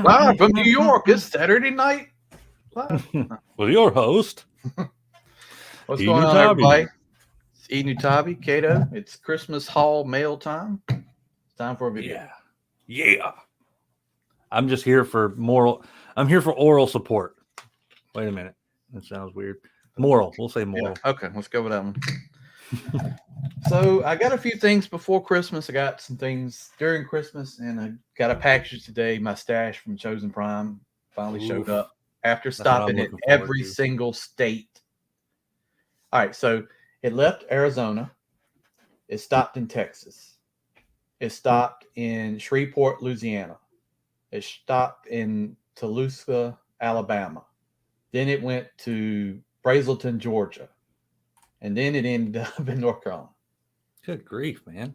Live from New York, it's Saturday night. Live. With your host, What's going on, everybody? It's Enewtabie, Kato. It's Christmas Hall mail time. It's time for a video. Yeah. I'm just here for moral. I'm here for oral support. Wait a minute. That sounds weird. Moral. We'll say moral. Yeah. Okay, let's go with that one. So I got a few things before Christmas. I got some things during Christmas, and I got a package today. My stash from Chosen Prime finally showed up after stopping at every single state. All right, so it left Arizona. It stopped in Texas. It stopped in Shreveport, Louisiana. It stopped in Tulsa, Alabama. Then it went to Brazelton, Georgia. And then it ended up in North Carolina. Good grief, man.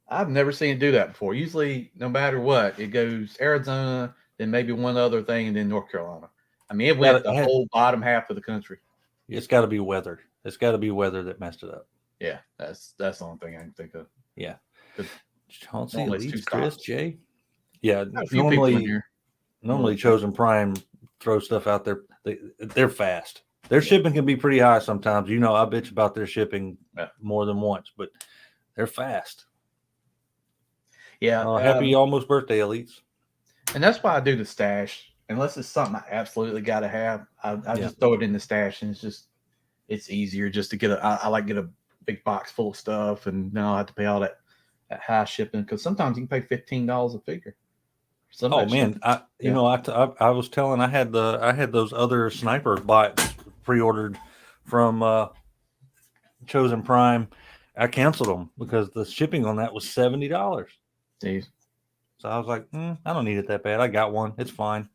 I've never seen it do that before. Usually, no matter what, it goes Arizona, then maybe one other thing, and then North Carolina. I mean, it went the whole bottom half of the country. It's got to be weather. It's got to be weather that messed it up. Yeah, that's the only thing I can think of. Yeah. Chauncey, Elise, Chris, Jay. Yeah, normally Chosen Prime throws stuff out there. They're fast. Their shipping can be pretty high sometimes. You know, I bitch about their shipping more than once, but they're fast. Yeah. Happy almost birthday, Elites. And that's why I do the stash. Unless it's something I absolutely got to have, I just throw it in the stash, and it's easier just to get I like get a big box full of stuff, and now I have to pay all that high shipping, because sometimes you can pay $15 a figure. Oh man, I was telling I had those other sniper bots pre-ordered from Chosen Prime. I canceled them because the shipping on that was $70. Jeez. So I was like, I don't need it that bad. I got one. It's fine.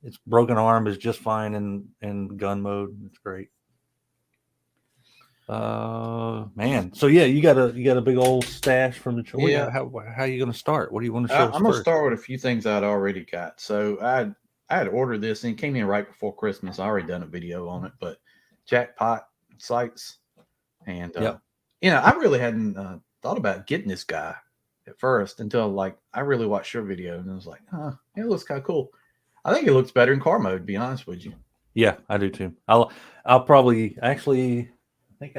Its broken arm is just fine in gun mode. It's great. Man. So yeah, you got a big old stash from the choice. Yeah. How are you going to start? What do you want to show us I'm going to start with a few things I'd already got. So I had ordered this, and it came in right before Christmas. I already done a video on it, but jackpot sites, and I really hadn't thought about getting this guy at first until I really watched your video, and I was like, it looks kind of cool. I think it looks better in car mode, to be honest with you. Yeah, I do too. I'll probably actually. I think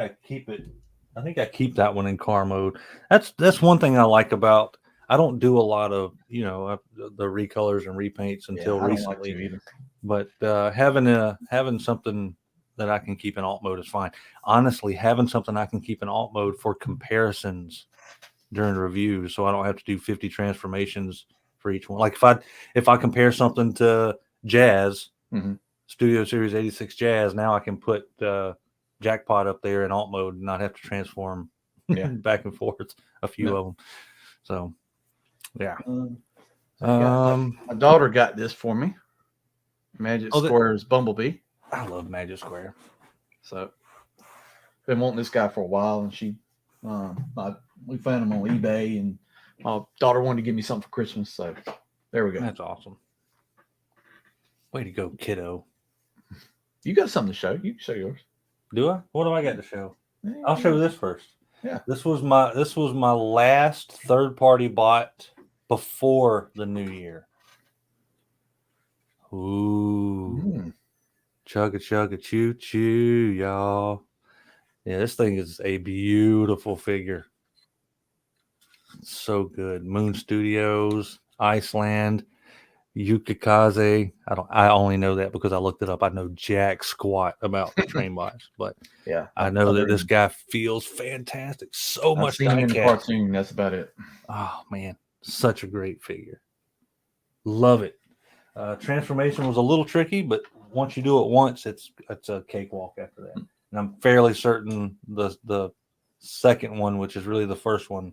I keep that one in car mode. That's one thing I like about. I don't do a lot of the recolors and repaints until recently. Like either. But having something that I can keep in alt mode is fine. Honestly, having something I can keep in alt mode for comparisons during reviews, so I don't have to do 50 transformations for each one. Like if I compare something to Jazz Studio Series 86 Jazz, now I can put Jackpot up there in alt mode and not have to transform back and forth a few of them. So yeah. My daughter got this for me. Magic Square's Bumblebee. I love Magic Square. So been wanting this guy for a while, and we found him on eBay, and my daughter wanted to give me something for Christmas. So there we go. That's awesome. Way to go, kiddo. You got something to show. You can show yours. Do I? What do I got to show? I'll show this first. Yeah. This was my last third-party bot before the new year. Ooh. Chugga choo choo, y'all. Yeah, this thing is a beautiful figure. So good. Moon Studios, Iceland, Yukikaze. I only know that because I looked it up. I know jack squat about the train bots, but I know that this guy feels fantastic. So much seen him in the cartoon. That's about it. Oh man, such a great figure. Love it. Transformation was a little tricky, but once you do it once, it's a cakewalk after that. And I'm fairly certain the second one, which is really the first one,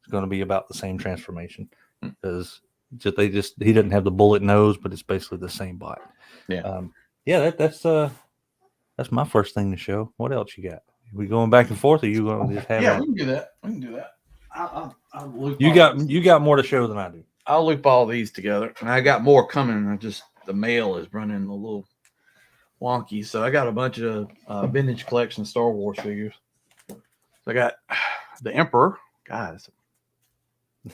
is going to be about the same transformation because he didn't have the bullet nose, but it's basically the same bot. Yeah. That's my first thing to show. What else you got? Are we going back and forth, or you going to just have? Yeah, we can do that. I'll loop. You got more to show than I do. I'll loop all these together, and I got more coming. The mail is running a little wonky, so I got a bunch of vintage collection Star Wars figures. So I got the Emperor. Guys,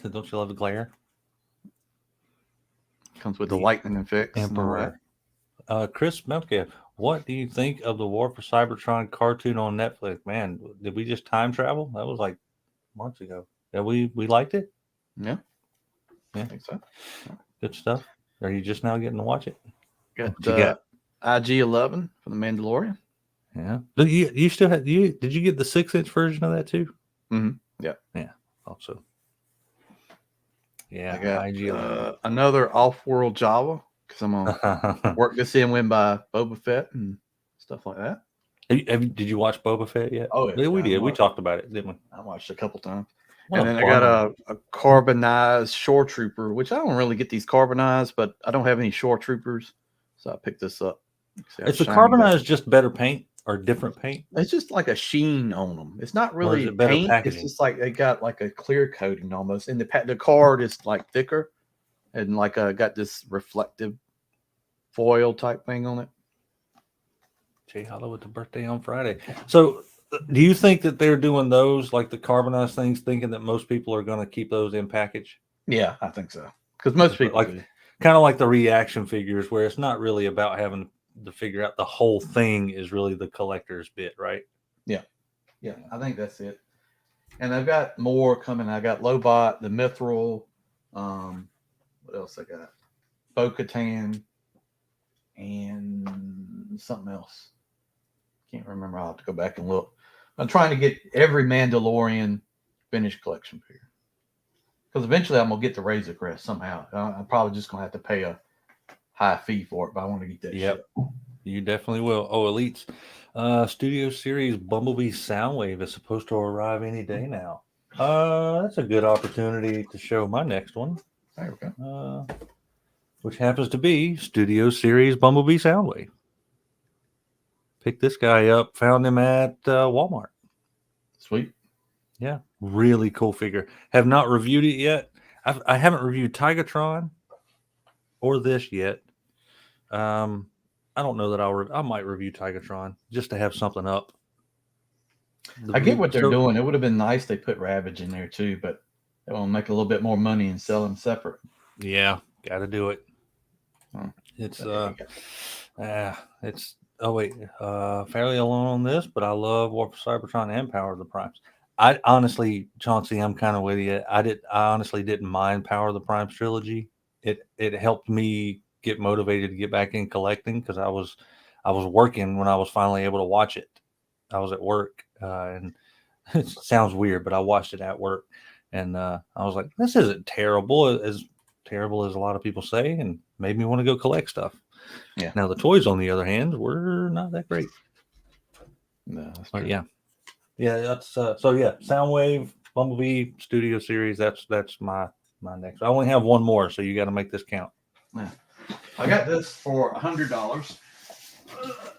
don't you love the glare? Comes with the lightning effects. Emperor. Chris Melke, what do you think of the War for Cybertron cartoon on Netflix? Man, did we just time travel? That was like months ago. Yeah, we liked it. Yeah, I think so. Good stuff. Are you just now getting to watch it? Got IG-11 for the Mandalorian. Yeah. You still have did you get the 6-inch version of that too? Mm-hmm. Yeah. Also. Yeah. I got another Off-World Java because I'm gonna work this in when by Boba Fett and stuff like that. Did you watch Boba Fett yet? Oh yeah, we did. We talked about it, didn't we? I watched a couple times. And then I got a carbonized shore trooper, which I don't really get these carbonized, but I don't have any shore troopers, so I picked this up. It's the carbonized, just better paint or different paint? It's just like a sheen on them. It's not really paint. Packaging? It's just like they got like a clear coating almost, and the card is like thicker, and like got this reflective foil type thing on it. Jay Hollow with the birthday on Friday. So, do you think that they're doing those like the carbonized things, thinking that most people are going to keep those in package? Yeah, I think so. Because most people kind of like the reaction figures, where it's not really about having to figure out the whole thing is really the collector's bit, right? Yeah, I think that's it. And I've got more coming. I got Lobot, the Mithril. What else I got? Bo-Katan and something else. Can't remember. I'll have to go back and look. I'm trying to get every Mandalorian finished collection figure because eventually I'm gonna get the Razor Crest somehow. I'm probably just gonna have to pay a high fee for it, but I want to get that. Yep, shit. You definitely will. Oh, Elites, Studio Series Bumblebee Soundwave is supposed to arrive any day now. That's a good opportunity to show my next one. There we go. Which happens to be Studio Series Bumblebee Soundwave. Picked this guy up, found him at Walmart. Sweet. Yeah, really cool figure. Have not reviewed it yet. I haven't reviewed Tigatron or this yet. I don't know that I might review Tigatron just to have something up. I get what they're doing. It would have been nice they put Ravage in there too, but they want to make a little bit more money and sell them separate. Yeah, got to do it. It's fairly alone on this, but I love War for Cybertron and Power of the Primes. I honestly, Chauncey, I'm kind of with you. I honestly didn't mind Power of the Primes trilogy. It helped me get motivated to get back in collecting because I was working when I was finally able to watch it. I was at work, and it sounds weird, but I watched it at work, and I was like, this isn't terrible as a lot of people say, and made me want to go collect stuff. Yeah. Now the toys, on the other hand, were not that great. No, but yeah, that's Soundwave, Bumblebee, Studio Series. That's my next. I only have one more, so you got to make this count. Yeah. I got this for $100,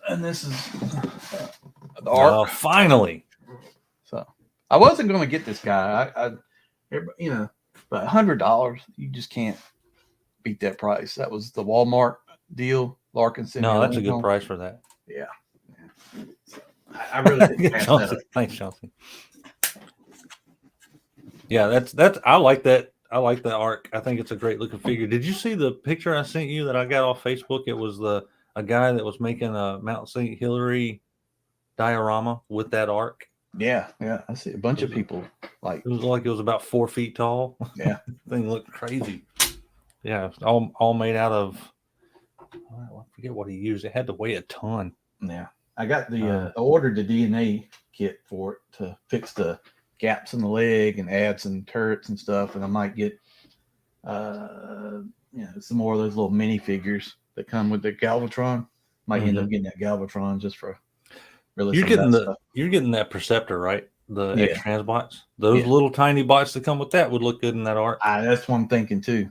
and this is the ARC. Finally. So I wasn't going to get this guy. But $100, you just can't beat that price. That was the Walmart deal. Larkin. No, that's a good price for that. Yeah. So I really didn't pass that up. Thanks, Chelsea. Yeah, that's. I like that. I like the ARC. I think it's a great looking figure. Did you see the picture I sent you that I got off Facebook? It was a guy that was making a Mount St. Hilary diorama with that ARC. Yeah. I see a bunch of people like. It was about 4 feet tall. Yeah, thing looked crazy. Yeah, all made out of. I forget what he used. It had to weigh a ton. Yeah, I got the ordered the DNA kit for it to fix the gaps in the leg and add some turrets and stuff, and I might get some more of those little mini figures that come with the Galvatron. Might end up getting that Galvatron just for really. You're getting that Perceptor, right? The X Transbots. Those little tiny bots that come with that would look good in that ARC. That's what I'm thinking too.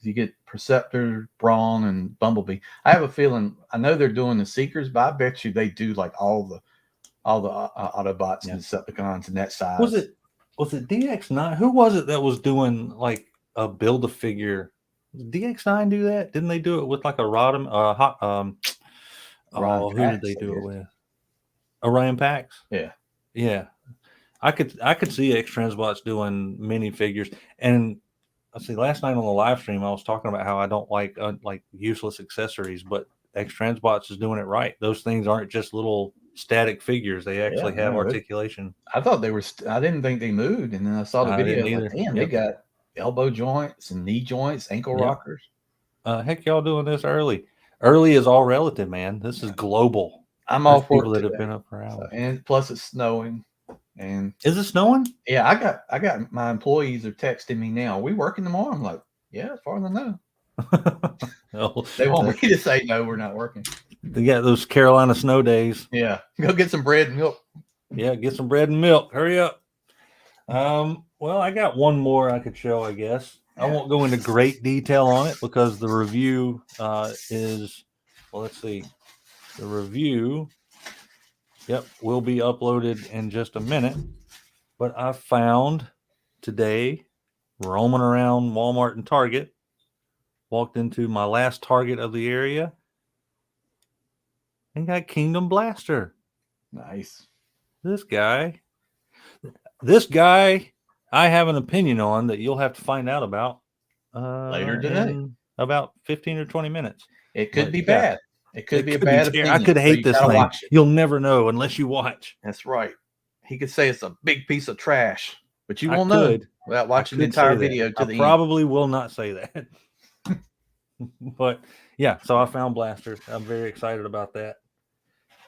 You get Perceptor, Brawn, and Bumblebee. I have a feeling. I know they're doing the Seekers, but I bet you they do like all the Autobots and Decepticons in that size. Was it DX9? Who was it that was doing like a build a figure? Did DX9 do that? Didn't they do it with like a Rodham? Who did they do it with? Orion Pax. Yeah. I could see X Transbots doing mini figures, and see, last night on the live stream, I was talking about how I don't like useless accessories, but X Transbots is doing it right. Those things aren't just little static figures; they actually have articulation. I thought they were. I didn't think they moved, and then I saw the video. Like, damn, they got elbow joints and knee joints, ankle rockers. Heck, y'all doing this early? Early is all relative, man. This is global. I'm all for people that have been up for hours, and plus it's snowing. And is it snowing? Yeah, I got my employees are texting me now. Are we working tomorrow? I'm like, yeah, as far as I know. They want me to say no, we're not working. They got those Carolina snow days. Yeah, go get some bread and milk. Yeah, get some bread and milk. Hurry up. Well, I got one more I could show, I guess. Yeah. I won't go into great detail on it because the review is, well, let's see. The review, will be uploaded in just a minute. But I found today, roaming around Walmart and Target, walked into my last Target of the area, and got Kingdom Blaster. Nice. This guy, I have an opinion on that you'll have to find out about later today. In about 15 or 20 minutes. It could be bad. It could be a bad opinion. I could hate this thing. You'll never know unless you watch. That's right. He could say it's a big piece of trash, but you won't know without watching the entire video to the end. Probably will not say that. But yeah, so I found Blaster. I'm very excited about that.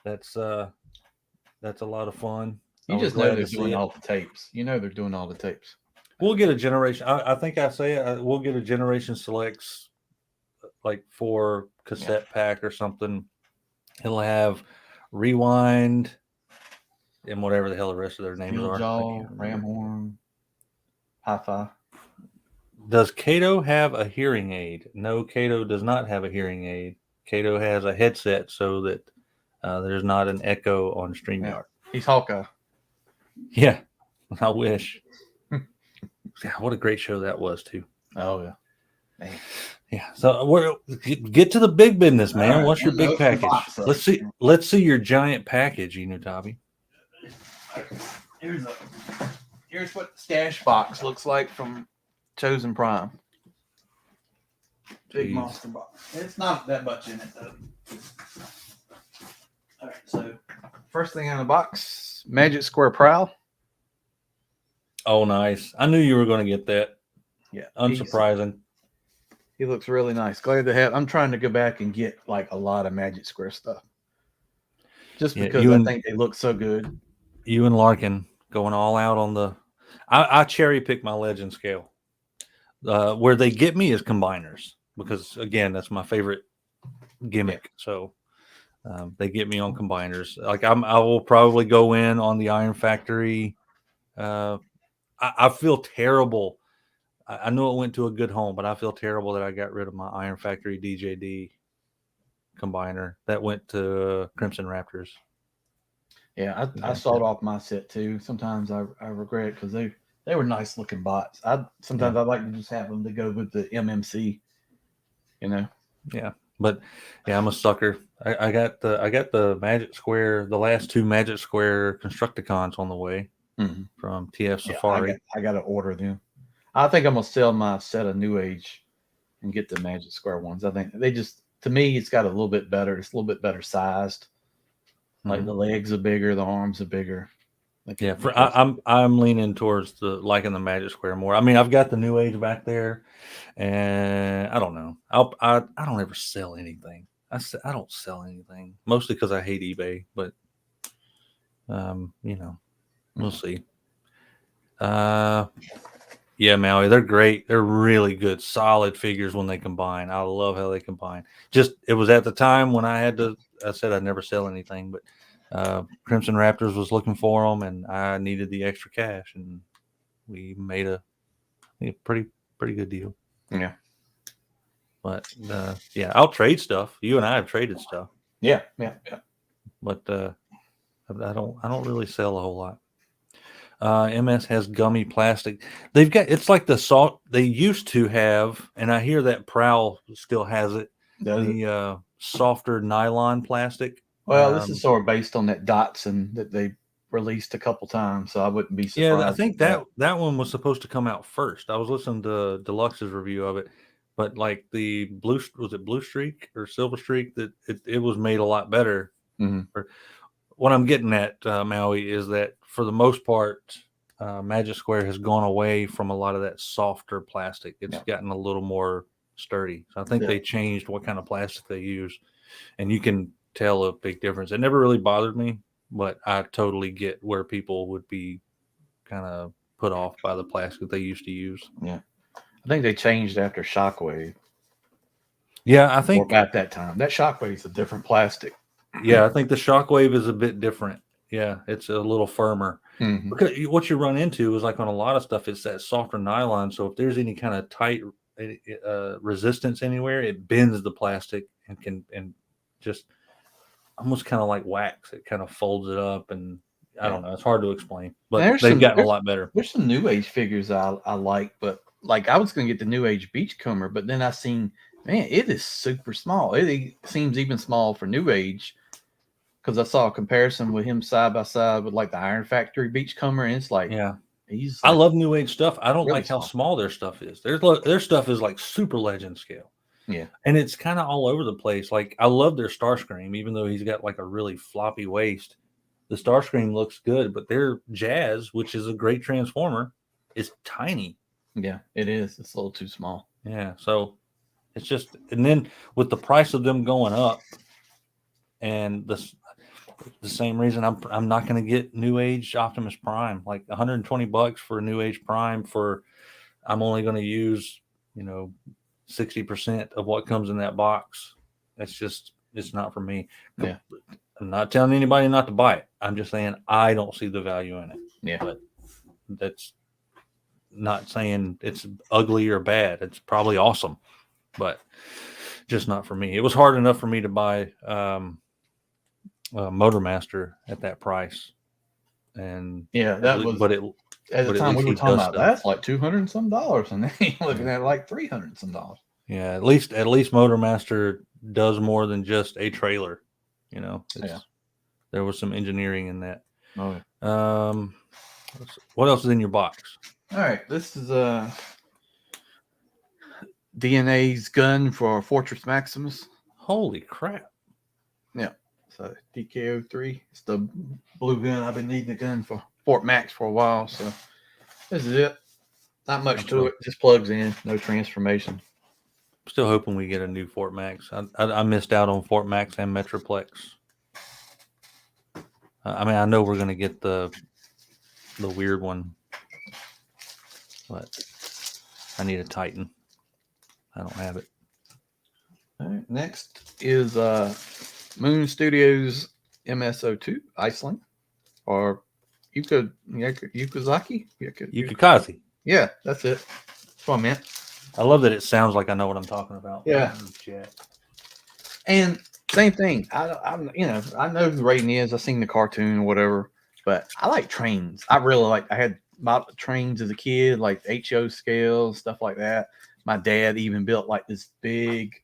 That's a lot of fun. You just know they're doing all the tapes. You know they're doing all the tapes. We'll get a generation. I think I say it. We'll get a Generation Selects, like for cassette pack or something. It'll have Rewind and whatever the hell the rest of their names are. Ramhorn, Hi-Fi. Does Kato have a hearing aid? No, Kato does not have a hearing aid. Kato has a headset so that there's not an echo on StreamYard. Yeah. He's Hawkeye. Yeah, I wish. Yeah, what a great show that was too. Oh yeah, man. Yeah. So get to the big business, man. Right, what's your big package? Let's see your giant package, Enewtabie. Here's what the stash box looks like from Chosen Prime. Big monster box. It's not that much in it though. All right, so first thing in the box, Magic Square Prowl. Oh, nice. I knew you were going to get that. Yeah. Unsurprising. He looks really nice. Glad to have. I'm trying to go back and get like a lot of Magic Square stuff. Just because I think they look so good. You and Larkin going all out on the... I cherry pick my Legend scale. Where they get me is combiners. Because, again, that's my favorite gimmick. Yeah. So... they get me on combiners. Like I will probably go in on the Iron Factory. I feel terrible. I know it went to a good home, but I feel terrible that I got rid of my Iron Factory DJD combiner that went to Crimson Raptors. Yeah, I sawed off my set too. Sometimes I regret it because they were nice looking bots. Sometimes I'd like to just have them to go with the MMC. You know. Yeah. But yeah, I'm a sucker. I got the Magic Square, the last two Magic Square Constructicons on the way from TF Safari. I got to order them. I think I'm gonna sell my set of New Age and get the Magic Square ones. I think they just, to me, it's got a little bit better. It's a little bit better sized. Like the legs are bigger, the arms are bigger. Yeah, I'm leaning towards liking the Magic Square more. I mean, I've got the New Age back there, and I don't know. I don't ever sell anything. I don't sell anything, mostly because I hate eBay. But we'll see. Yeah, Maui, they're great. They're really good, solid figures when they combine. I love how they combine. It was at the time when I said I'd never sell anything, but Crimson Raptors was looking for them, and I needed the extra cash, and we made a pretty good deal. Yeah. But yeah, I'll trade stuff. You and I have traded stuff. Yeah. But I don't really sell a whole lot. MS has gummy plastic. They've got, it's like the salt they used to have, and I hear that Prowl still has it. Softer nylon plastic. Well, this is sort of based on that Datsun that they released a couple times, so I wouldn't be Yeah, surprised. I think that one was supposed to come out first. I was listening to Deluxe's review of it, but like the blue streak or silver streak, that it was made a lot better. Or, what I'm getting at, Maui, is that for the most part, Magic Square has gone away from a lot of that softer plastic. It's gotten a little more sturdy. So I think they changed what kind of plastic they use, and you can tell a big difference. It never really bothered me, but I totally get where people would be kind of put off by the plastic they used to use. Yeah, I think they changed after Shockwave. Yeah, I think at that time that Shockwave is a different plastic. Yeah, I think the Shockwave is a bit different. Yeah, it's a little firmer. Because what you run into is, like, on a lot of stuff, it's that softer nylon. So if there's any kind of tight resistance anywhere, it bends the plastic and can just almost kind of like wax. It kind of folds it up, and I don't know. It's hard to explain, but they've gotten a lot better. There's some New Age figures I like, but like I was going to get the New Age Beachcomber, but then I seen, man, it is super small. It seems even small for New Age. Because I saw a comparison with him side by side with like the Iron Factory Beachcomber, and it's like, I love New Age stuff. I don't like how small their stuff is. Their stuff is like super legend scale. Yeah, and it's kind of all over the place. Like, I love their Starscream, even though he's got like a really floppy waist. The Starscream looks good, but their Jazz, which is a great Transformer, is tiny. Yeah, it is. It's a little too small. Yeah, so it's just, and then with the price of them going up, and the same reason I'm not going to get New Age Optimus Prime, like $120 for a New Age Prime I'm only going to use 60% of what comes in that box. It's not for me. Yeah, I'm not telling anybody not to buy it. I'm just saying I don't see the value in it. Yeah, but that's not saying it's ugly or bad. It's probably awesome, but just not for me. It was hard enough for me to buy Motormaster at that price, and that was. But at the time we were talking about that's like $200 and some, and then you're looking at like $300 and some. Yeah, at least Motormaster does more than just a trailer. There was some engineering in that. Oh, yeah. What else is in your box? All right, this is DNA's gun for Fortress Maximus. Holy crap! Yeah. So DKO3, it's the blue gun. I've been needing a gun for Fort Max for a while, so this is it. Not much to it. Just plugs in, no transformation. Still hoping we get a new Fort Max. I missed out on Fort Max and Metroplex. I know we're going to get the weird one, but I need a Titan. I don't have it. All right, next is Moon Studios MSO2 Iceland, or Yukazaki? Yukikazi. Yeah, that's it. That's what I meant. I love that it sounds like I know what I'm talking about. Yeah. And same thing. I know who Raiden is. I've seen the cartoon or whatever, but I like trains. I really like. I had trains as a kid, like HO scales, stuff like that. My dad even built like this big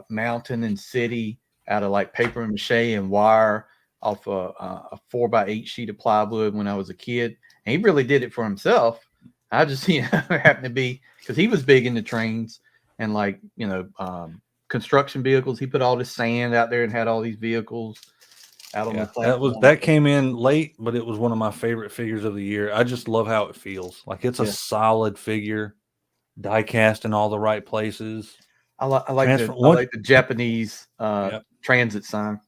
mountain and city out of like paper mache and wire off a 4x8 sheet of plywood when I was a kid. And he really did it for himself. I just happened to be, because he was big into trains and like construction vehicles. He put all this sand out there and had all these vehicles out on the platform. That came in late, but it was one of my favorite figures of the year. I just love how it feels. Like, it's a solid figure, die cast in all the right places. I like the Japanese transit sign.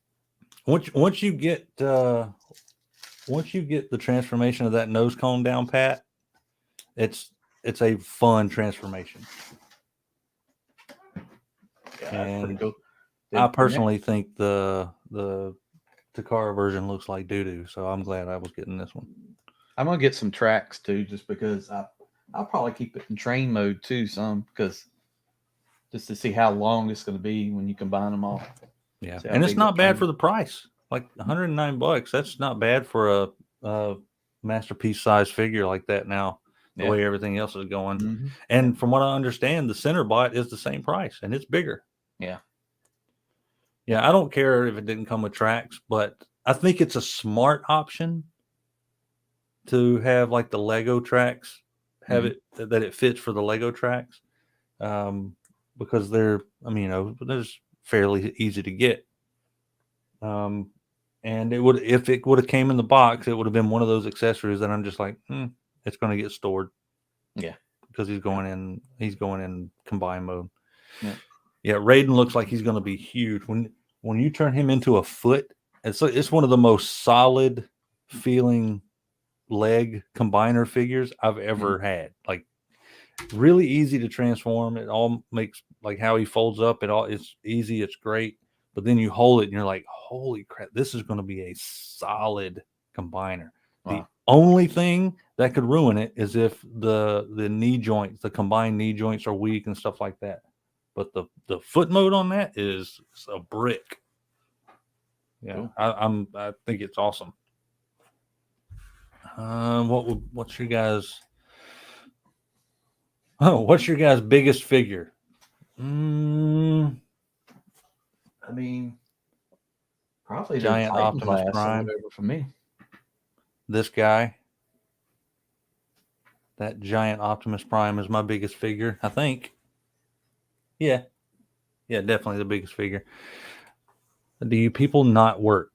Once you get the transformation of that nose cone down pat, it's a fun transformation. Yeah, and cool. I personally think the Takara version looks like doo-doo, so I'm glad I was getting this one. I'm gonna get some tracks too, just because I'll probably keep it in train mode too, because just to see how long it's going to be when you combine them all. Yeah, and it's not bad for the price. Like $109, that's not bad for a masterpiece size figure like that now. The way everything else is going. Mm-hmm. And from what I understand, the center bot is the same price, and it's bigger. Yeah. Yeah, I don't care if it didn't come with tracks, but I think it's a smart option to have like the Lego tracks, have it that it fits for the Lego tracks, because they're, I mean, they're fairly easy to get. And it would, if it would have came in the box, it would have been one of those accessories that I'm just like, it's going to get stored. Yeah, because he's going in combine mode. Yeah, Raiden looks like he's going to be huge when you turn him into a foot. It's one of the most solid feeling leg combiner figures I've ever had. Like, really easy to transform. It all makes, like, how he folds up. It's easy. It's great. But then you hold it and you're like, holy crap, this is going to be a solid combiner. Wow. The only thing that could ruin it is if the knee joints, the combined knee joints, are weak and stuff like that. But the foot mode on that is a brick. Yeah, cool. I think it's awesome. What's your guys' biggest figure? I mean, probably Giant the Optimus Prime. or whatever for me. This guy, that Giant Optimus Prime, is my biggest figure, I think. Yeah, definitely the biggest figure. Do you people not work?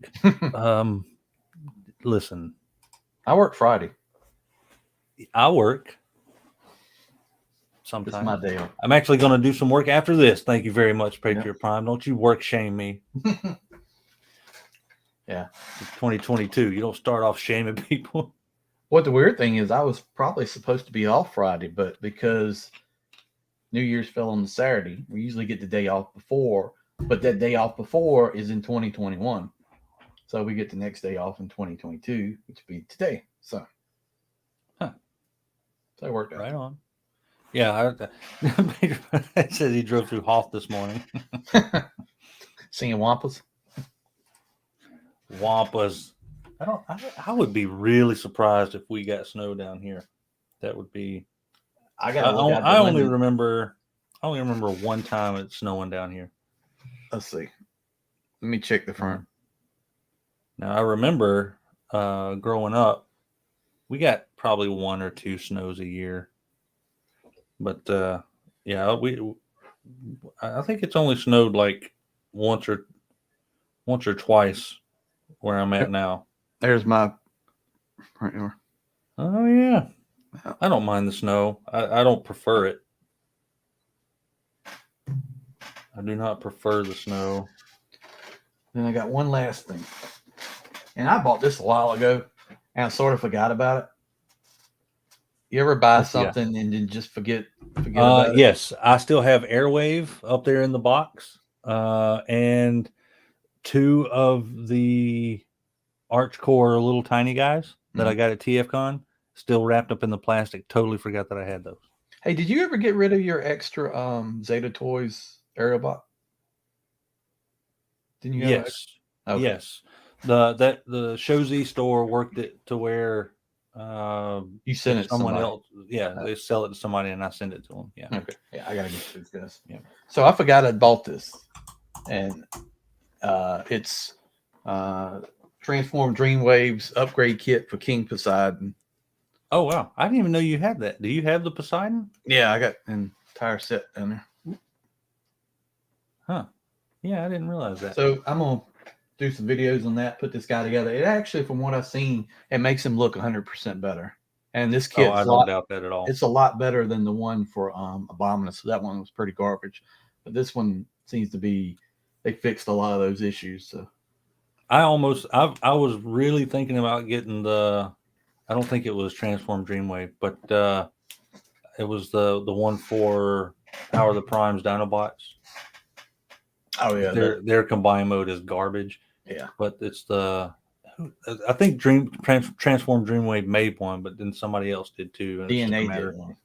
Listen, I work Friday. I work sometimes. It's my day off. I'm actually going to do some work after this. Thank you very much, Patriot Prime. Don't you work shame me. Yeah. It's 2022. You don't start off shaming people. What the weird thing is, I was probably supposed to be off Friday, but because New Year's fell on the Saturday, we usually get the day off before, but that day off before is in 2021. So we get the next day off in 2022, which would be today. So, so it worked out. Right on. Yeah, it says he drove through Hoth this morning. Singing Wampas. Wampas. I would be really surprised if we got snow down here. That would be. I only remember one time it's snowing down here. Let's see. Let me check the front. Now, I remember growing up, we got probably 1 or 2 snows a year. But I think it's only snowed like once or twice where I'm at now. There's my front door. Oh yeah, I don't mind the snow. I don't prefer it. I do not prefer the snow. Then I got one last thing, and I bought this a while ago, and I sort of forgot about it. You ever buy something and then just forget about it? Yes, I still have Airwave up there in the box, and 2 of the Archcore little tiny guys that I got at TFCon, still wrapped up in the plastic. Totally forgot that I had those. Hey, did you ever get rid of your extra Zeta Toys aerial box? Didn't you? Yes. Okay. Yes. The Show Z store worked it to where you send it to someone else. Yeah, they sell it to somebody and I send it to them. Yeah. Okay. Yeah, I gotta get these guys. Yeah. So I forgot I bought this, and it's Transform Dreamwaves upgrade kit for King Poseidon. Oh wow! I didn't even know you had that. Do you have the Poseidon? Yeah, I got an entire set down there. Huh? Yeah, I didn't realize that. So I'm gonna do some videos on that. Put this guy together. It actually, from what I've seen, it makes him look 100% better. And this kit, I don't doubt that at all. It's a lot better than the one for Abominus. So that one was pretty garbage, but this one seems to be. They fixed a lot of those issues. So I was really thinking about getting the. I don't think it was Transform Dreamwave, but it was the one for Power of the Prime's Dinobots. Oh yeah, their combined mode is garbage. Yeah, but it's I think Transform Dreamwave made one, but then somebody else did too. DNA did one.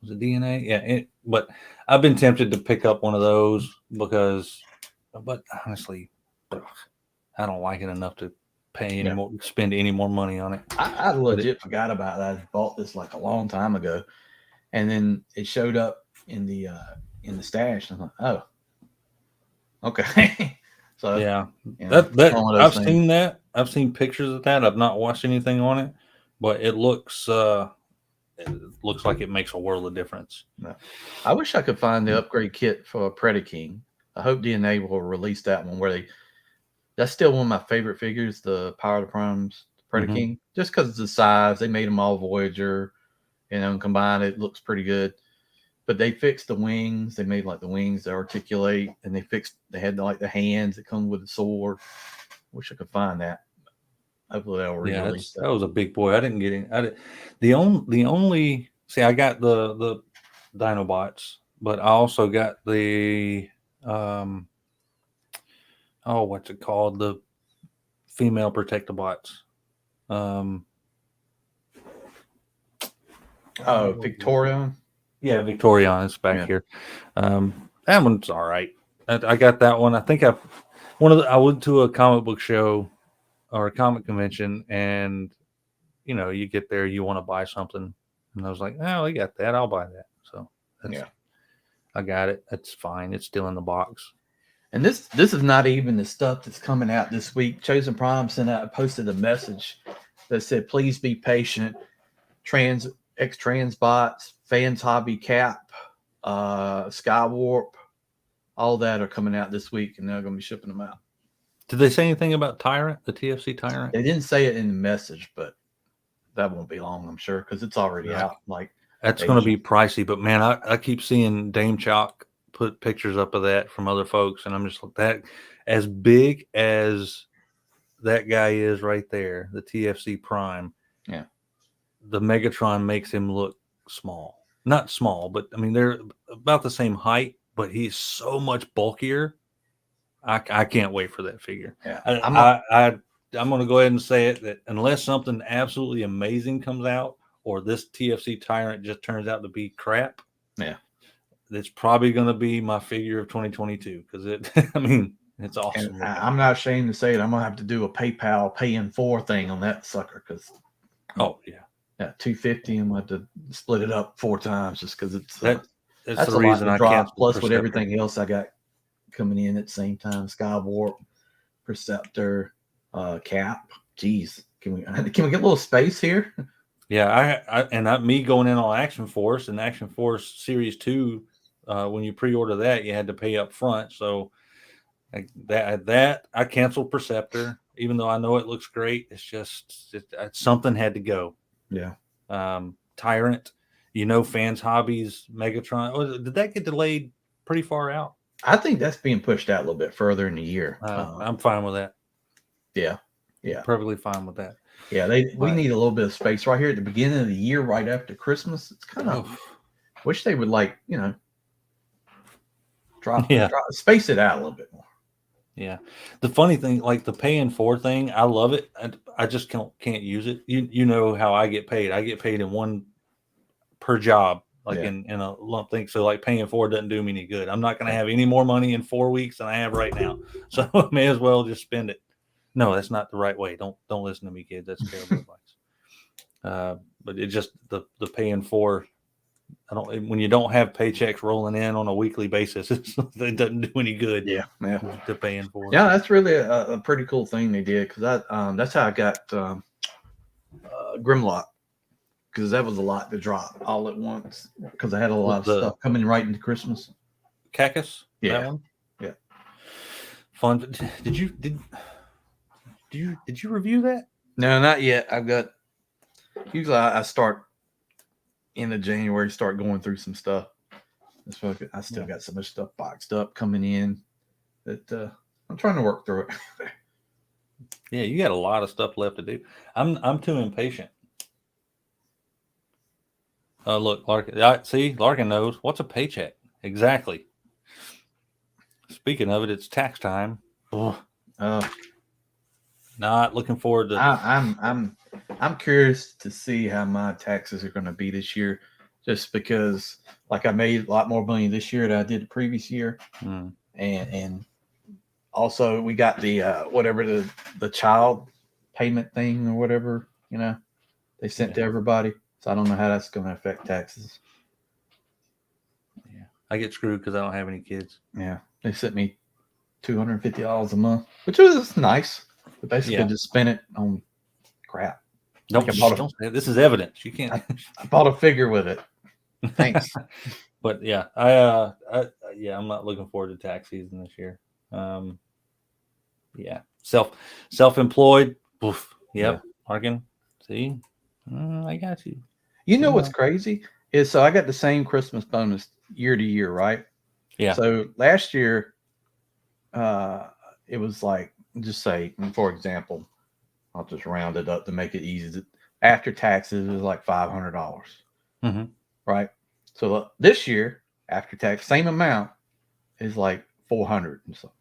Was it DNA? Yeah, but I've been tempted to pick up one of those but honestly, I don't like it enough to pay spend any more money on it. I legit forgot about that. I bought this like a long time ago, and then it showed up in the stash. And I'm like, oh, okay. So I've seen that. I've seen pictures of that. I've not watched anything on it, but it looks like it makes a world of difference. No. I wish I could find the upgrade kit for Predaking. I hope DNA will release that one that's still one of my favorite figures, the Power of the Primes Predaking, just because of the size. They made them all Voyager, and combined it looks pretty good. But they fixed the wings. They made like the wings that articulate, and they had like the hands that come with the sword. Wish I could find that. Hopefully they'll re-release that was a big boy. I didn't get it. The only see, I got the Dinobots, but I also got the what's it called? The female Protectobots. Victoria. Yeah, Victorion is back here. That one's all right. I got that one. I think I went to a comic book show or a comic convention, and you get there, you want to buy something, and I was like, "Oh, we got that. I'll buy that." So I got it. That's fine. It's still in the box. And this is not even the stuff that's coming out this week. Chosen Prime posted a message that said, "Please be patient. Trans bots, Fans Hobby Cap, Skywarp, all that are coming out this week, and they're going to be shipping them out." Did they say anything about Tyrant, the TFC Tyrant? They didn't say it in the message, but that won't be long, I'm sure, because it's already out. Like that's going to be pricey, but man, I keep seeing Dame Chalk put pictures up of that from other folks, and I'm just like, that as big as that guy is right there, the TFC Prime. Yeah. The Megatron makes him look small. Not small, but I mean they're about the same height, but he's so much bulkier. I can't wait for that figure. Yeah. I'm going to go ahead and say it that unless something absolutely amazing comes out, or this TFC Tyrant just turns out to be crap, it's probably going to be my figure of 2022 because it's awesome. I'm not ashamed to say it. I'm going to have to do a PayPal paying for thing on that sucker because $250. I'm going to have to split it up 4 times just because that's the reason I can't. Plus with everything else I got coming in at the same time, Skywarp, Perceptor, Cap. Jeez, can we get a little space here? Yeah, me going in on Action Force and Action Force Series 2, when you pre-order that, you had to pay up front. So that I canceled Perceptor, even though I know it looks great. It's just something had to go. Yeah. Tyrant, Fans Hobbies, Megatron. Did that get delayed pretty far out? I think that's being pushed out a little bit further in the year. I'm fine with that. Yeah. Perfectly fine with that. Yeah, we need a little bit of space right here at the beginning of the year, right after Christmas. It's kind of wish they would space it out a little bit more. Yeah, the funny thing, like the paying for thing, I love it. I just can't use it. You know how I get paid. I get paid in one per job, in a lump thing. So like paying for doesn't do me any good. I'm not going to have any more money in 4 weeks than I have right now. So I may as well just spend it. No, that's not the right way. Don't listen to me, kids. That's terrible advice. But it just the paying for. When you don't have paychecks rolling in on a weekly basis, it doesn't do any good. Yeah. To paying for. Yeah, that's really a pretty cool thing they did because that's how I got Grimlock, because that was a lot to drop all at once because I had a lot of stuff coming right into Christmas. Katos? Yeah. That one? Yeah. Fun. Did you review that? No, not yet. Usually I start end of January, start going through some stuff. I still got so much stuff boxed up coming in that I'm trying to work through it. Yeah, you got a lot of stuff left to do. I'm too impatient. Look, Larkin. Larkin knows what's a paycheck exactly. Speaking of it, it's tax time. Not looking forward to. I'm curious to see how my taxes are going to be this year, just because I made a lot more money this year than I did the previous year, and also we got the whatever the child payment thing or whatever they sent to everybody. So I don't know how that's going to affect taxes. Yeah, I get screwed because I don't have any kids. Yeah, they sent me $250 a month, which was nice. But basically, just spend it on crap. Don't, don't say this is evidence. You can't. I bought a figure with it. Thanks. But yeah, I'm not looking forward to tax season this year. Yeah, self-employed. Oof. Yep. Arkin. See, I got you. You know what's crazy is so I got the same Christmas bonus year to year, right? Yeah. So last year, it was like, just say, for example, I'll just round it up to make it easy. After taxes, it was like $500, right? So this year, after tax, same amount is like 400 and so.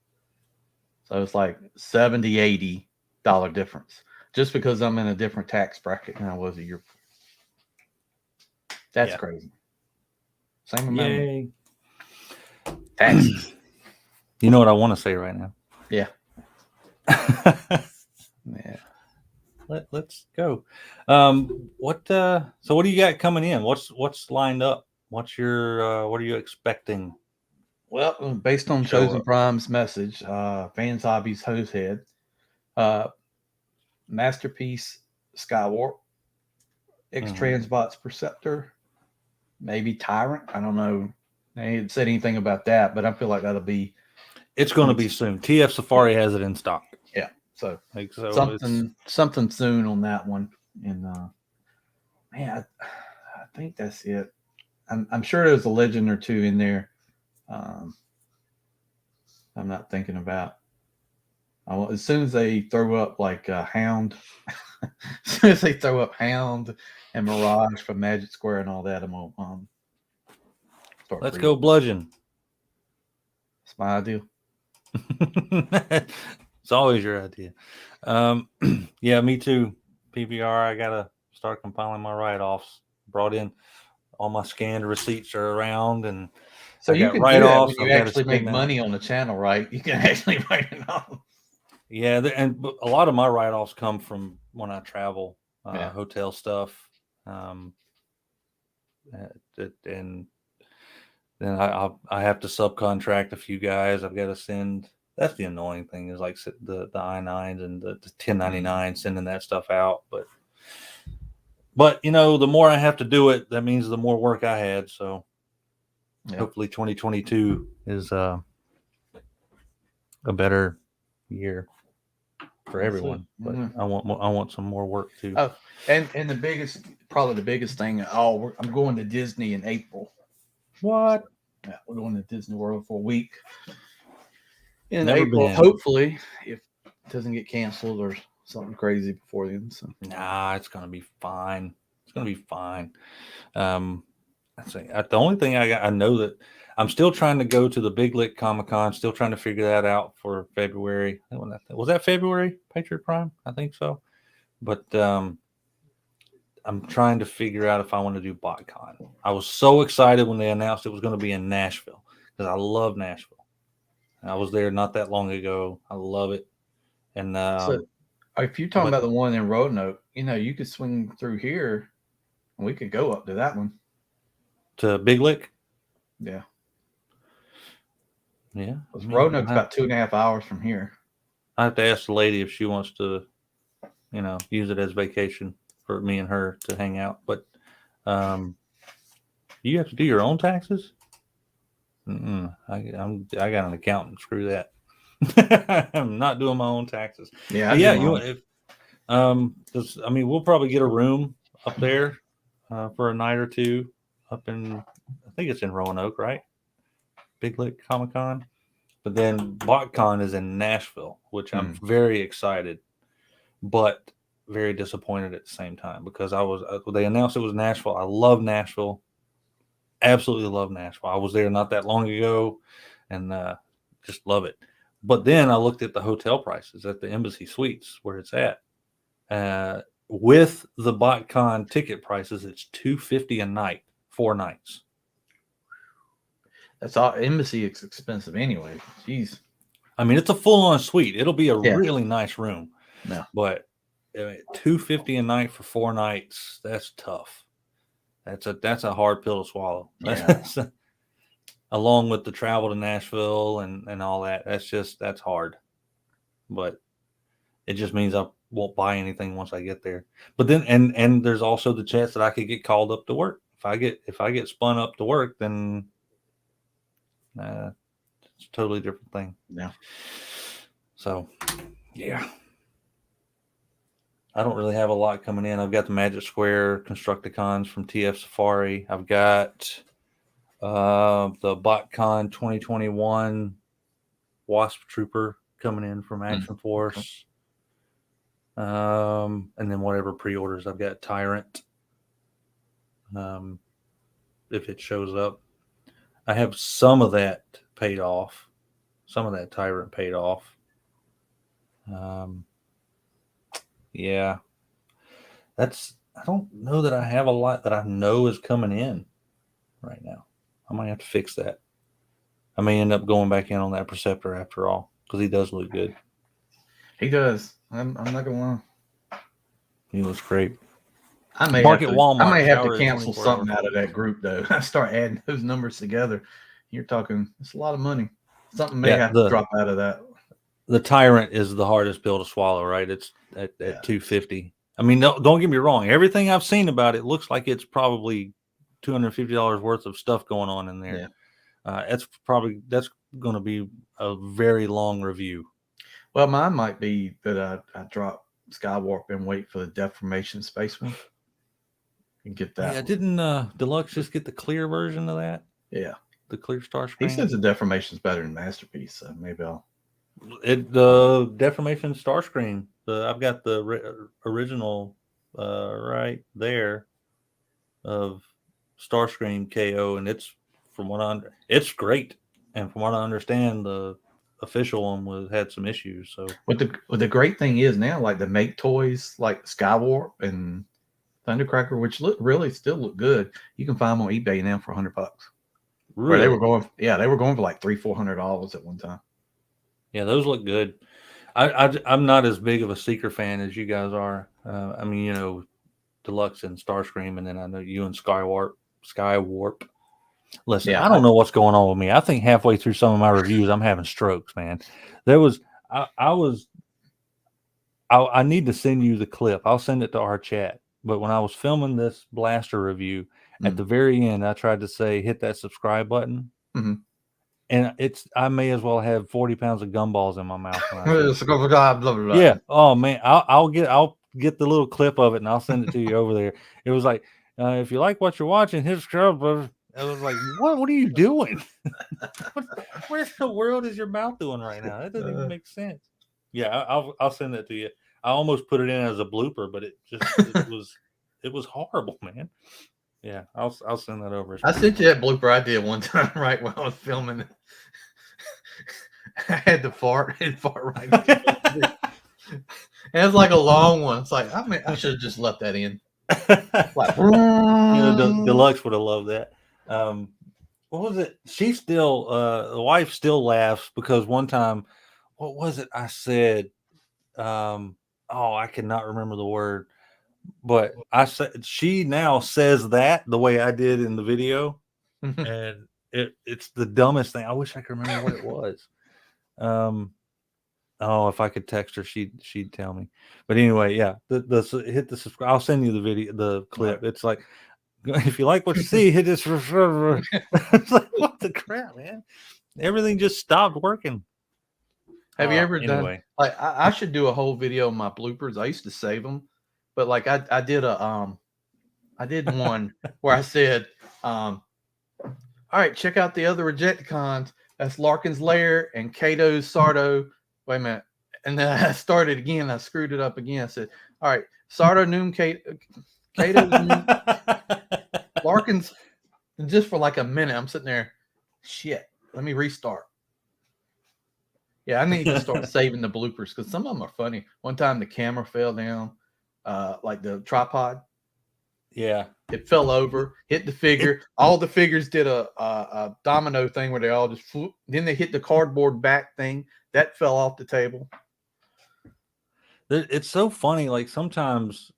So it's like $70-$80 difference just because I'm in a different tax bracket than I was a year before. That's crazy. Same amount. Yay. Taxes. You know what I want to say right now? Yeah. Yeah. Let's go. So what do you got coming in? What's lined up? What are you expecting? Well, based on Chosen Prime's message, Fans Hobbies Hose Head, Masterpiece Skywarp, X Transbots Perceptor, maybe Tyrant. I don't know. They didn't say anything about that, but I feel like that'll be. It's going to be soon. TF Safari has it in stock. Yeah, so something soon on that one. And man, I think that's it. I'm sure there's a legend or two in there. I'm not thinking about. As soon as they throw up like Hound, as soon as they throw up Hound and Mirage from Magic Square and all that, I'm gonna start. Let's go Bludgeon. It's my idea. It's always your idea. Yeah, me too. PBR, I gotta start compiling my write-offs. Brought in all my scanned receipts are around, and so you can write-offs. When you actually make money on the channel, right? You can actually write it off. Yeah, and a lot of my write-offs come from when I travel, hotel stuff, and then I have to subcontract a few guys. I've got to send. That's the annoying thing is like the I-9s and the 1099 sending that stuff out. But you know, the more I have to do it, that means the more work I had. So hopefully 2022 is a better year for everyone. But I want some more work too. Oh, and probably the biggest thing. I'm going to Disney in April. What? Yeah, we're going to Disney World for a week in April. Hopefully, if it doesn't get canceled or something crazy before then. So. Nah, it's gonna be fine. It's gonna be fine. The only thing I know that I'm still trying to go to the Big Lick Comic-Con. Still trying to figure that out for February. Was that February? Patriot Prime? I think so. But I'm trying to figure out if I want to do BotCon. I was so excited when they announced it was going to be in Nashville because I love Nashville. I was there not that long ago. I love it. And so if you're talking about the one in Roanoke, you could swing through here and we could go up to that one. To Big Lick? Yeah. Yeah. Roanoke's about 2.5 hours from here. I have to ask the lady if she wants to, use it as vacation for me and her to hang out. But you have to do your own taxes? I got an accountant. Screw that. I'm not doing my own taxes. Yeah. We'll probably get a room up there for a night or two up in, I think it's in Roanoke, right? Big Lick Comic-Con. But then BotCon is in Nashville, which I'm very excited, but very disappointed at the same time because they announced it was Nashville. I love Nashville. Absolutely love Nashville. I was there not that long ago and just love it. But then I looked at the hotel prices at the Embassy Suites where it's at. With the BotCon ticket prices, it's $250 a night, 4 nights. That's all. Embassy is expensive anyway. Jeez. I mean, it's a full-on suite. It'll be a really nice room. No. But $250 a night for 4 nights, that's tough. That's a hard pill to swallow. Yeah. Along with the travel to Nashville and all that. That's hard. But it just means won't buy anything once I get there. But then, and there's also the chance that I could get called up to work. If I get spun up to work, then it's a totally different thing. Yeah. So, yeah. I don't really have a lot coming in. I've got the Magic Square Constructicons from TF Safari. I've got the BotCon 2021 Wasp Trooper coming in from Action Force. And then whatever pre-orders. I've got Tyrant. If it shows up. I have some of that paid off. Some of that Tyrant paid off. Yeah. I don't know that I have a lot that I know is coming in right now. I might have to fix that. I may end up going back in on that Perceptor after all, because he does look good. He does. I'm not gonna lie. He looks great. I may have to cancel something out of that group though. I start adding those numbers together. You're talking, it's a lot of money. Something may have to drop out of that. The Tyrant is the hardest pill to swallow, right? It's at $250. I mean, don't get me wrong. Everything I've seen about it looks like it's probably $250 worth of stuff going on in there. Yeah. That's going to be a very long review. Well, mine might be that I drop Skywarp and wait for the Deformation Space one and get that. Yeah, didn't Deluxe just get the clear version of that? Yeah, the clear Starscream. He says the Deformation's better than Masterpiece, so maybe I'll. The Deformation Starscream. I've got the original right there of Starscream KO, and it's it's great. And from what I understand, the official one had some issues. So what the great thing is now, like the make toys like Skywarp and Thundercracker, which really still look good. You can find them on eBay now for $100. Really? Where they were going for like $300-$400 at one time. Yeah, those look good. I'm not as big of a Seeker fan as you guys are. I mean, Deluxe and Starscream, and then I know you and Skywarp. Listen, I don't know what's going on with me. I think halfway through some of my reviews, I'm having strokes, man. I need to send you the clip. I'll send it to our chat. But when I was filming this Blaster review, at the very end, I tried to say, hit that subscribe button. Mm-hmm. And I may as well have 40 pounds of gumballs in my mouth. Yeah. Oh man, I'll get the little clip of it and I'll send it to you over there. It was like, if you like what you're watching, hit subscribe. I was like, what are you doing? What in the world is your mouth doing right now? That doesn't even make sense. Yeah, I'll send that to you. I almost put it in as a blooper, but it was horrible, man. Yeah, I'll send that over. I sent you that blooper I did one time, right when I was filming. I had to fart right. And it was like a long one. It's like I should have just left that in. Like, Deluxe would have loved that. What was it? She still, the wife still laughs because one time, what was it? I said, I cannot remember the word. But I said she now says that the way I did in the video, and it's the dumbest thing. I wish I could remember what it was. If I could text her, she'd tell me. But anyway, yeah, hit the subscribe. I'll send you the clip. It's like, if you like what you see, hit this. It's like, what the crap, man? Everything just stopped working. Have you ever done? Like I should do a whole video on my bloopers. I used to save them. But like I did one where I said, all right, check out the other Rejecticons. That's Larkin's Lair and Kato's Sardo. Wait a minute. And then I started again. I screwed it up again. I said, all right, Sardo Noom Kato's Noom, Larkin's. And just for like a minute, I'm sitting there. Shit, let me restart. Yeah, I need to start saving the bloopers because some of them are funny. One time the camera fell down. Like the tripod, it fell over, hit the figure. All the figures did a domino thing where they all just flew. Then they hit the cardboard back thing that fell off the table. It's so funny. Like sometimes,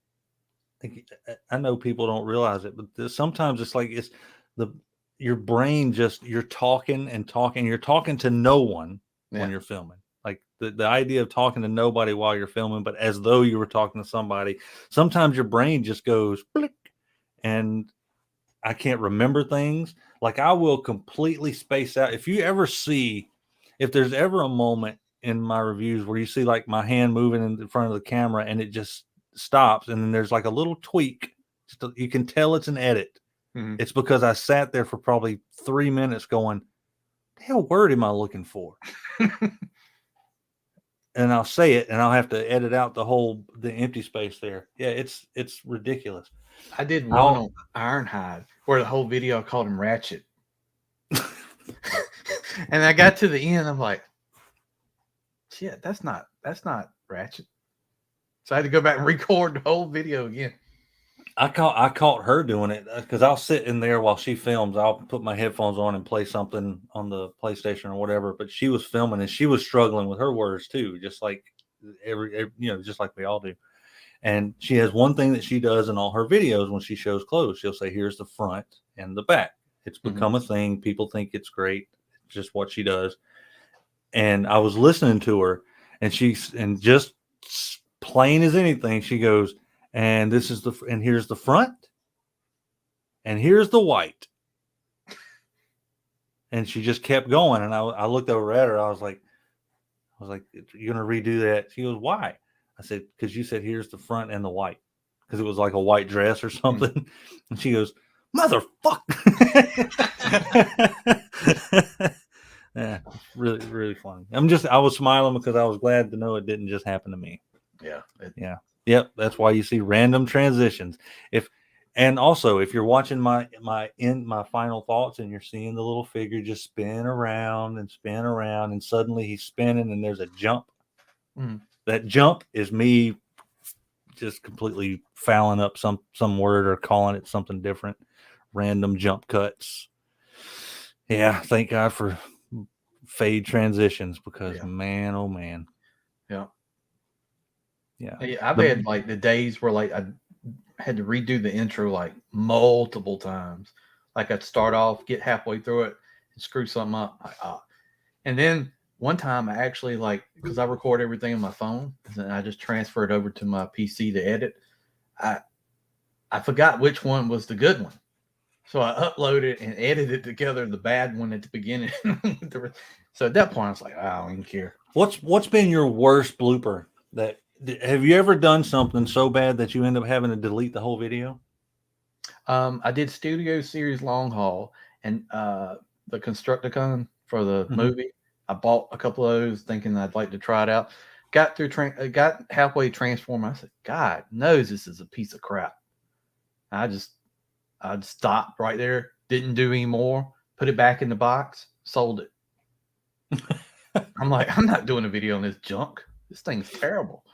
I know people don't realize it, but sometimes it's like your brain just you're talking and talking. You're talking to no one when you're filming. Like The idea of talking to nobody while you're filming, but as though you were talking to somebody. Sometimes your brain just goes blick, and I can't remember things. Like I will completely space out. If there's ever a moment in my reviews where you see like my hand moving in front of the camera and it just stops, and then there's like a little tweak, you can tell it's an edit. Mm-hmm. It's because I sat there for probably 3 minutes going, the hell word am I looking for? And I'll say it, and I'll have to edit out the empty space there. Yeah, it's ridiculous. I did one on Ironhide where the whole video I called him Ratchet. And I got to the end, I'm like, shit, that's not Ratchet. So I had to go back and record the whole video again. I caught her doing it because I'll sit in there while she films. I'll put my headphones on and play something on the PlayStation or whatever. But she was filming and she was struggling with her words too, just like just like we all do. And she has one thing that she does in all her videos when she shows clothes. She'll say, "Here's the front and the back." It's become a thing. People think it's great. It's just what she does. And I was listening to her, and just plain as anything, she goes, and here's the front, and here's the white. And she just kept going. And I looked over at her. I was like, "You're going to redo that?" She goes, "Why?" I said, "Because you said here's the front and the white." Because it was like a white dress or something. And she goes, "Motherfucker." Yeah, really, really funny. I was smiling because I was glad to know it didn't just happen to me. Yeah. Yep. That's why you see random transitions. And also if you're watching my final thoughts and you're seeing the little figure just spin around, and suddenly he's spinning and there's a jump. That jump is me just completely fouling up some word or calling it something different. Random jump cuts. Yeah, thank God for fade transitions because man, oh man. Yeah. Yeah. I've had like the days where like I had to redo the intro like multiple times. Like I'd start off, get halfway through it, and screw something up. And then one time I actually because I record everything on my phone, and I just transfer it over to my PC to edit. I forgot which one was the good one. So I uploaded and edited together the bad one at the beginning. So at that point, I was like, I don't even care. What's been your worst blooper? Have you ever done something so bad that you end up having to delete the whole video? I did Studio Series Long Haul and the Constructicon for the movie. I bought a couple of those thinking I'd like to try it out. Got halfway transformed. I said, God knows this is a piece of crap. I'd stopped right there, didn't do any more, put it back in the box, sold it. I'm like, I'm not doing a video on this junk. This thing's terrible.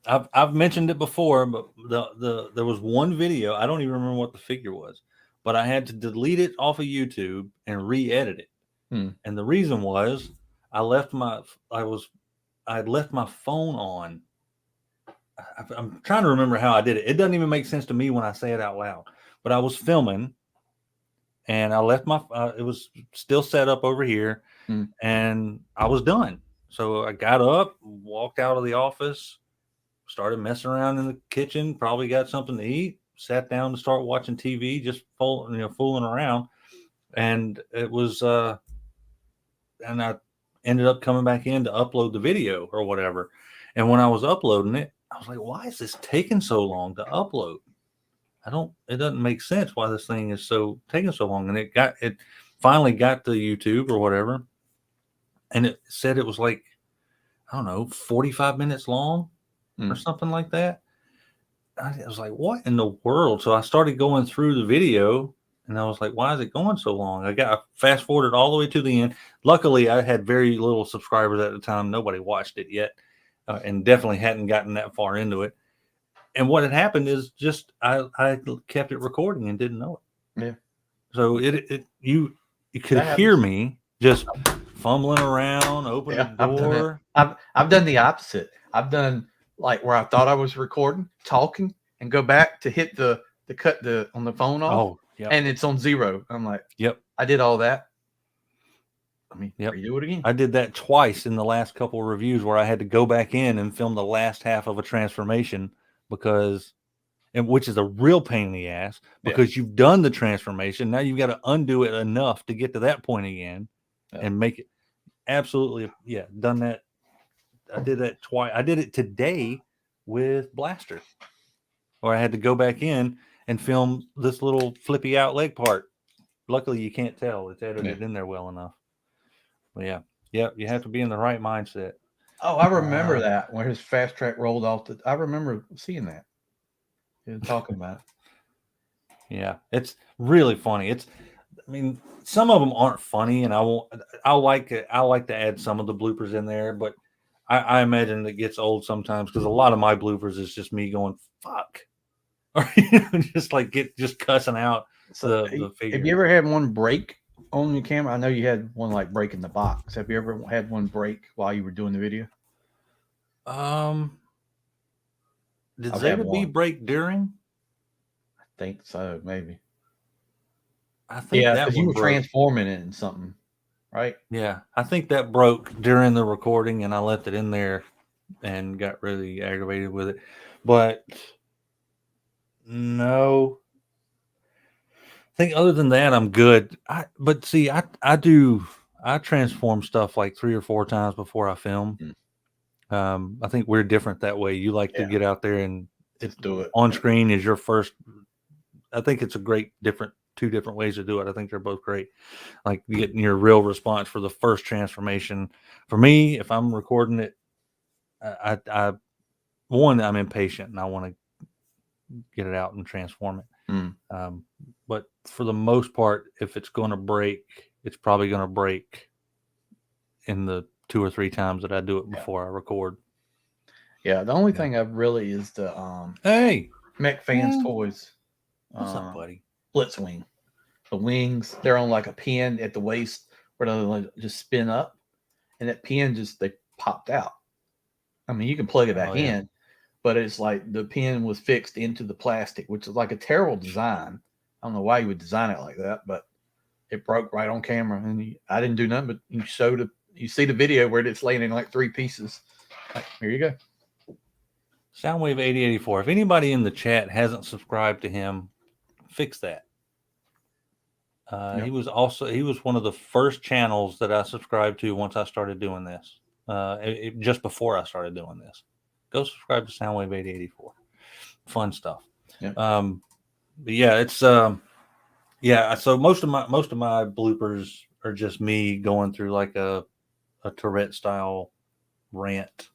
I've mentioned it before, but there was one video, I don't even remember what the figure was, but I had to delete it off of YouTube and re-edit it. And the reason was I had left my phone on. I'm trying to remember how I did it. It doesn't even make sense to me when I say it out loud. But I was filming, and I left it was still set up over here, and I was done. So I got up, walked out of the office, started messing around in the kitchen, probably got something to eat, sat down to start watching TV, just fooling around. And it was, and I ended up coming back in to upload the video or whatever. And when I was uploading it, I was like, why is this taking so long to upload? It doesn't make sense why this thing is taking so long. And it finally got to YouTube or whatever. And it said it was like, I don't know, 45 minutes long or something like that. I was like, what in the world? So I started going through the video and I was like, why is it going so long? I fast forwarded all the way to the end. Luckily, I had very little subscribers at the time. Nobody watched it yet and definitely hadn't gotten that far into it. And what had happened is just I kept it recording and didn't know it. Yeah. So you could hear me just fumbling around, open the door. I've done the opposite. I've done like where I thought I was recording, talking, and go back to hit the cut on the phone off. Oh, yeah. And it's on 0. I'm like, yep. I did all that. I mean, Yep. redo it again. I did that twice in the last couple of reviews where I had to go back in and film the last half of a transformation which is a real pain in the ass because you've done the transformation. Now you've got to undo it enough to get to that point again and make it absolutely. Yeah. Done that. I did that twice. I did it today with Blaster, where I had to go back in and film this little flippy out leg part. Luckily, you can't tell. It's edited in there well enough. But yeah, you have to be in the right mindset. Oh, I remember that when his fast track rolled off. I remember seeing that. And talking about it. Yeah, it's really funny. I mean, some of them aren't funny, and I like to add some of the bloopers in there, but I imagine it gets old sometimes because a lot of my bloopers is just me going fuck, or just cussing out the figure. Have you ever had one break on your camera? I know you had one like breaking the box. Have you ever had one break while you were doing the video? Did Zeta B break during? I think so, maybe. I think because you were transforming it in something, right? Yeah, I think that broke during the recording, and I left it in there and got really aggravated with it. But no, I think other than that, I'm good. But see, I transform stuff like 3 or 4 times before I film. I think we're different that way. You like to get out there and just do it on screen is your first. I think it's a great two different ways to do it. I think they're both great. Like getting your real response for the first transformation. For me, if I'm recording it, I'm impatient and I want to get it out and transform it. But for the most part, if it's going to break, it's probably going to break in the 2 or 3 times that I do it before I record. Yeah, the only thing I've really is the hey, Mech Fans Toys. What's up, buddy? Blitzwing. The wings, they're on like a pin at the waist where they like just spin up, and that pin they popped out. I mean, you can plug it back in, but it's like the pin was fixed into the plastic, which is like a terrible design. I don't know why you would design it like that, but it broke right on camera, and I didn't do nothing. But you see the video where it's laying in like 3 pieces. Like, here you go. Soundwave 8084. If anybody in the chat hasn't subscribed to him, fix that. He was one of the first channels that I subscribed to once I started doing this. Just before I started doing this, go subscribe to Soundwave 8084. Fun stuff. Yeah. But yeah, it's So most of my bloopers are just me going through like a Tourette style rant.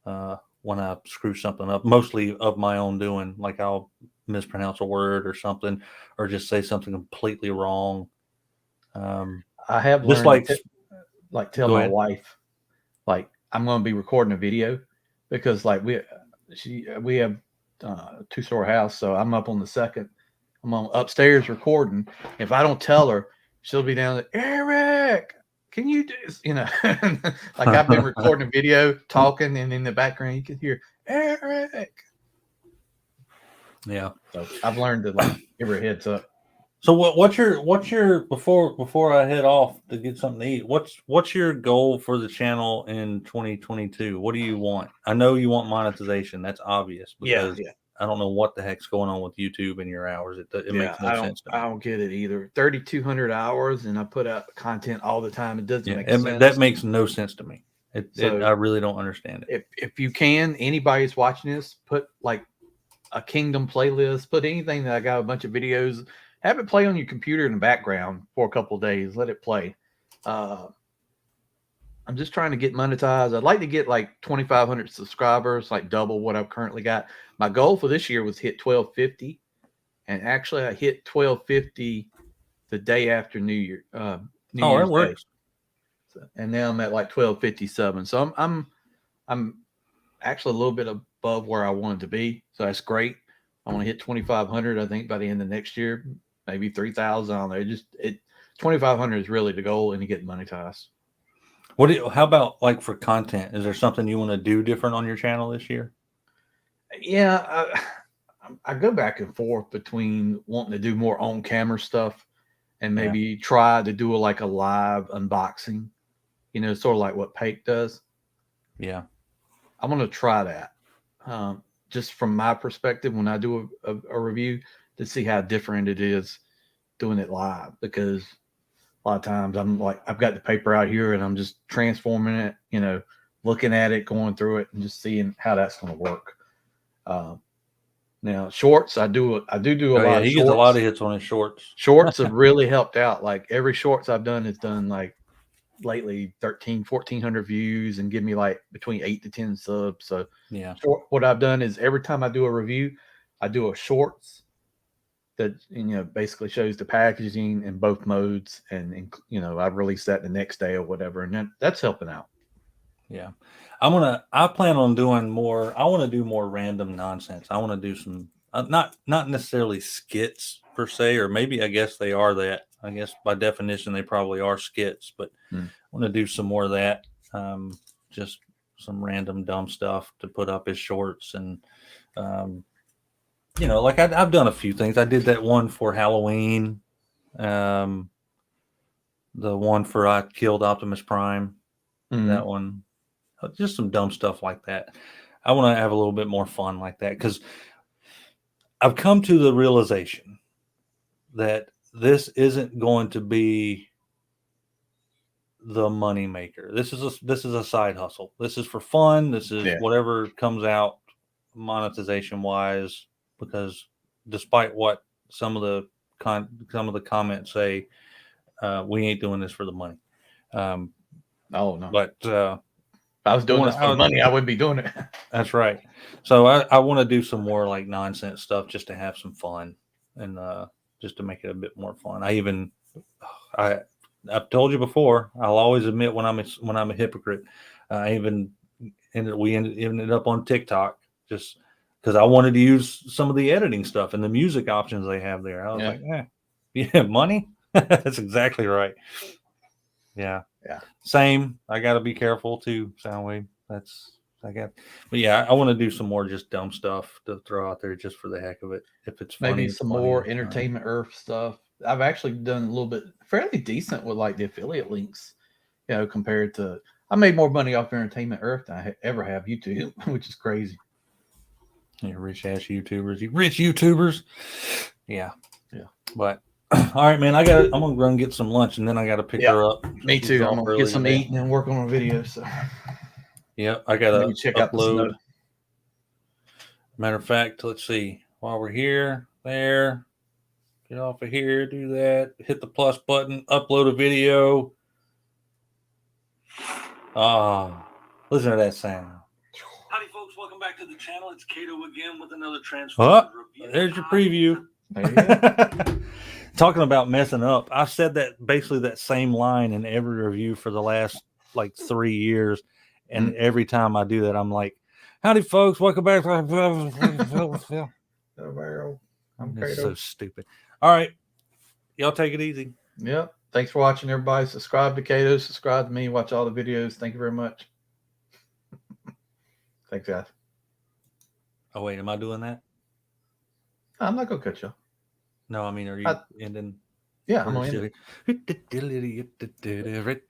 When I screw something up, mostly of my own doing, like I'll mispronounce a word or something, or just say something completely wrong. I have learned tell my wife, like I'm going to be recording a video because like we have a 2-story house, so I'm up on the second. I'm on upstairs recording. If I don't tell her, she'll be down there, Eric, can you do this? Like I've been recording a video, talking, and in the background you can hear Eric. Yeah. So I've learned to like give her a heads up. So what's your before I head off to get something to eat? What's your goal for the channel in 2022? What do you want? I know you want monetization. That's obvious because I don't know what the heck's going on with YouTube and your hours. It makes no sense to me. I don't get it either. 3,200 hours, and I put out content all the time. It doesn't make sense. That makes no sense to me. I really don't understand it. If you can, anybody's watching this, put like a Kingdom playlist. Put anything that I got a bunch of videos. Have it play on your computer in the background for a couple of days. Let it play. I'm just trying to get monetized. I'd like to get like 2,500 subscribers, like double what I've currently got. My goal for this year was hit 1,250, and actually I hit 1,250 the day after New Year. New Year's that works. Day. And now I'm at like 1,257. So I'm actually a little bit above where I wanted to be. So that's great. I want to hit 2,500. I think by the end of next year, maybe 3,000 on there. 2,500 is really the goal, and you get monetized. How about like for content? Is there something you want to do different on your channel this year? Yeah, I go back and forth between wanting to do more on camera stuff and maybe try to do like a live unboxing, sort of like what Pake does. Yeah. I'm going to try that. Just from my perspective, when I do a review, to see how different it is doing it live, because a lot of times I'm like, I've got the paper out here and I'm just transforming it, looking at it, going through it, and just seeing how that's going to work. Now shorts, I do a lot of shorts. He gets a lot of hits on his shorts. Shorts have really helped out. Like every shorts I've done is done like lately 1,400 views and give me like between 8 to 10 subs. So yeah, what I've done is every time I do a review, I do a shorts that basically shows the packaging in both modes, and I release that the next day or whatever, and that's helping out. Yeah, I plan on doing more. I want to do more random nonsense. I want to do some not necessarily skits per se, or maybe I guess they are that. I guess by definition they probably are skits, but I want to do some more of that. Just some random dumb stuff to put up as shorts, and like I've done a few things. I did that one for Halloween. The one for I killed Optimus Prime. That one. Just some dumb stuff like that. I want to have a little bit more fun like that, because I've come to the realization that this isn't going to be the money maker. This is a side hustle. This is for fun. This is whatever comes out monetization wise, because despite what some of the comments say, we ain't doing this for the money. Oh no. But if I was doing this for the money, I wouldn't be doing it. That's right. So I want to do some more like nonsense stuff just to have some fun, and just to make it a bit more fun. I've told you before, I'll always admit when I'm a hypocrite. We ended up on TikTok just because I wanted to use some of the editing stuff and the music options they have there. I was like, money? That's exactly right. Yeah. Same. I got to be careful too, Soundwave. But I want to do some more just dumb stuff to throw out there just for the heck of it. If it's funny, maybe some more Entertainment Earth stuff. I've actually done a little bit fairly decent with like the affiliate links, compared to, I made more money off Entertainment Earth than I ever have YouTube, which is crazy. You rich ass YouTubers, you rich YouTubers. Yeah. But all right, man, I'm gonna run and get some lunch, and then I got to pick her up. Me too. I'm gonna get some eating and work on a video. So yeah, I gotta check upload. Out Matter of fact, let's see. While we're here, get off of here, do that, hit the plus button, upload a video. Listen to that sound. Howdy, folks. Welcome back to the channel. It's Kato again with another Transformers review. There's your preview. There you go. Talking about messing up, I've said that basically that same line in every review for the last like 3 years, and every time I do that, I'm like, "Howdy, folks! Welcome back." I'm so stupid. All right, y'all take it easy. Yep. Thanks for watching, everybody. Subscribe to Kato. Subscribe to me. Watch all the videos. Thank you very much. Thanks, guys. Oh wait, am I doing that? I'm not gonna cut you. No, I mean, are you ending? Yeah, I'm gonna end it.